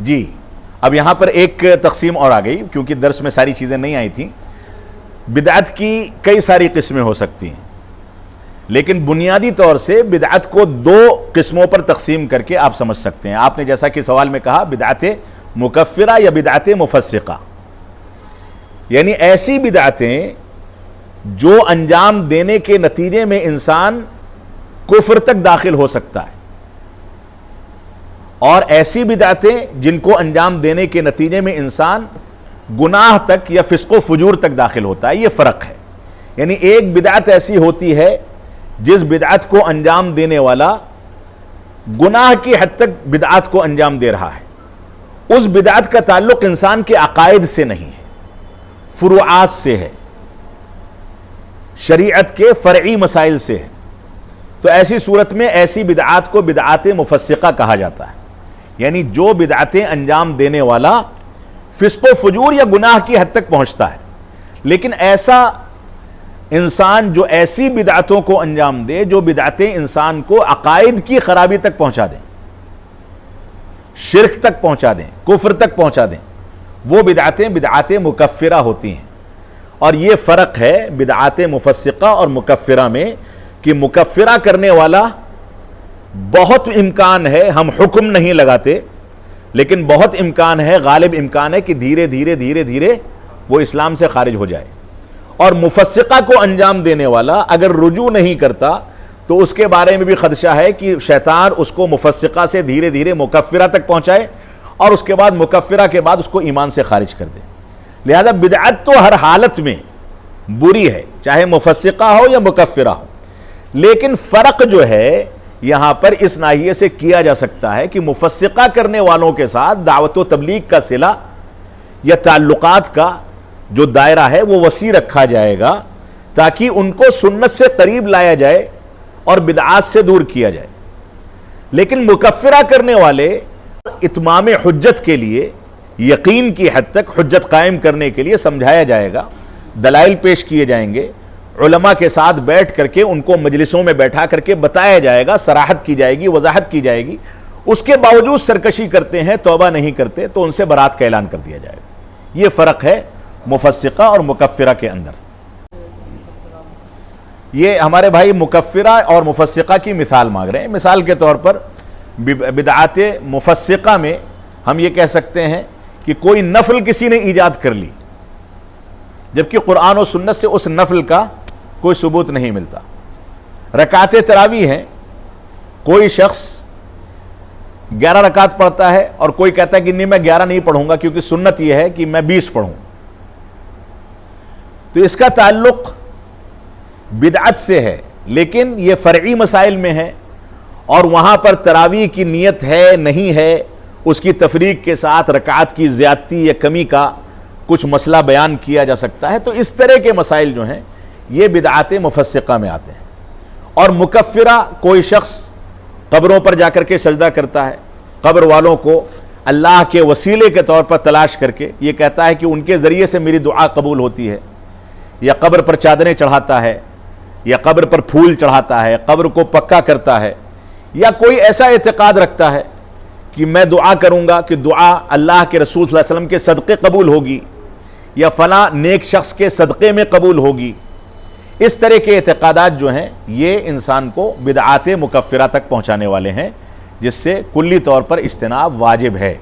جی اب یہاں پر ایک تقسیم اور آ گئی، کیونکہ درس میں ساری چیزیں نہیں آئی تھیں۔ بدعت کی کئی ساری قسمیں ہو سکتی ہیں، لیکن بنیادی طور سے بدعت کو دو قسموں پر تقسیم کر کے آپ سمجھ سکتے ہیں۔ آپ نے جیسا کہ سوال میں کہا بدعت مکفرہ یا بدعت مفسقہ، یعنی ایسی بدعتیں جو انجام دینے کے نتیجے میں انسان کفر تک داخل ہو سکتا ہے، اور ایسی بدعتیں جن کو انجام دینے کے نتیجے میں انسان گناہ تک یا فسق و فجور تک داخل ہوتا ہے۔ یہ فرق ہے، یعنی ایک بدعت ایسی ہوتی ہے جس بدعت کو انجام دینے والا گناہ کی حد تک بدعت کو انجام دے رہا ہے، اس بدعت کا تعلق انسان کے عقائد سے نہیں ہے، فروعات سے ہے، شریعت کے فرعی مسائل سے ہے۔ تو ایسی صورت میں ایسی بدعات کو بدعات مفسقہ کہا جاتا ہے، یعنی جو بدعتیں انجام دینے والا فسق و فجور یا گناہ کی حد تک پہنچتا ہے، لیکن ایسا انسان جو ایسی بدعتوں کو انجام دے جو بدعتیں انسان کو عقائد کی خرابی تک پہنچا دیں، شرک تک پہنچا دیں، کفر تک پہنچا دیں، وہ بدعتیں بدعات مکفرہ ہوتی ہیں۔ اور یہ فرق ہے بدعات مفسقہ اور مکفرہ میں کہ مکفرہ کرنے والا بہت امکان ہے، ہم حکم نہیں لگاتے، لیکن بہت امکان ہے، غالب امکان ہے کہ دھیرے دھیرے دھیرے دھیرے وہ اسلام سے خارج ہو جائے۔ اور مفسقہ کو انجام دینے والا اگر رجوع نہیں کرتا تو اس کے بارے میں بھی خدشہ ہے کہ شیطان اس کو مفسقہ سے دھیرے دھیرے مکفرہ تک پہنچائے، اور اس کے بعد مکفرہ کے بعد اس کو ایمان سے خارج کر دے۔ لہذا بدعت تو ہر حالت میں بری ہے، چاہے مفسقہ ہو یا مکفرہ ہو، لیکن فرق جو ہے یہاں پر اس ناحیے سے کیا جا سکتا ہے کہ مفسقہ کرنے والوں کے ساتھ دعوت و تبلیغ کا صلہ یا تعلقات کا جو دائرہ ہے وہ وسیع رکھا جائے گا، تاکہ ان کو سنت سے قریب لایا جائے اور بدعات سے دور کیا جائے۔ لیکن مکفرہ کرنے والے اتمام حجت کے لیے، یقین کی حد تک حجت قائم کرنے کے لیے سمجھایا جائے گا، دلائل پیش کیے جائیں گے، علماء کے ساتھ بیٹھ کر کے ان کو مجلسوں میں بیٹھا کر کے بتایا جائے گا، صراحت کی جائے گی، وضاحت کی جائے گی۔ اس کے باوجود سرکشی کرتے ہیں، توبہ نہیں کرتے، تو ان سے برات کا اعلان کر دیا جائے گا۔ یہ فرق ہے مفسقہ اور مکفرہ کے اندر۔ یہ ہمارے بھائی مکفرہ اور مفسقہ کی مثال مانگ رہے ہیں۔ مثال کے طور پر بدعات مفسقہ میں ہم یہ کہہ سکتے ہیں کہ کوئی نفل کسی نے ایجاد کر لی، جبکہ قرآن و سنت سے اس نفل کا کوئی ثبوت نہیں ملتا۔ رکعت تراویح ہیں، کوئی شخص 11 رکعت پڑھتا ہے اور کوئی کہتا ہے کہ نہیں میں 11 نہیں پڑھوں گا کیونکہ سنت یہ ہے کہ میں 20 پڑھوں، تو اس کا تعلق بدعت سے ہے، لیکن یہ فرعی مسائل میں ہے، اور وہاں پر تراویح کی نیت ہے نہیں ہے، اس کی تفریق کے ساتھ رکعت کی زیادتی یا کمی کا کچھ مسئلہ بیان کیا جا سکتا ہے۔ تو اس طرح کے مسائل جو ہیں یہ بدعات مفسقہ میں آتے ہیں۔ اور مکفرہ کوئی شخص قبروں پر جا کر کے سجدہ کرتا ہے، قبر والوں کو اللہ کے وسیلے کے طور پر تلاش کر کے یہ کہتا ہے کہ ان کے ذریعے سے میری دعا قبول ہوتی ہے، یا قبر پر چادریں چڑھاتا ہے، یا قبر پر پھول چڑھاتا ہے، قبر کو پکا کرتا ہے، یا کوئی ایسا اعتقاد رکھتا ہے کہ میں دعا کروں گا کہ دعا اللہ کے رسول صلی اللہ علیہ وسلم کے صدقے قبول ہوگی، یا فلاں نیک شخص کے صدقے میں قبول ہوگی۔ اس طرح کے اعتقادات جو ہیں یہ انسان کو بدعات مکفرہ تک پہنچانے والے ہیں، جس سے کلی طور پر اجتناب واجب ہے۔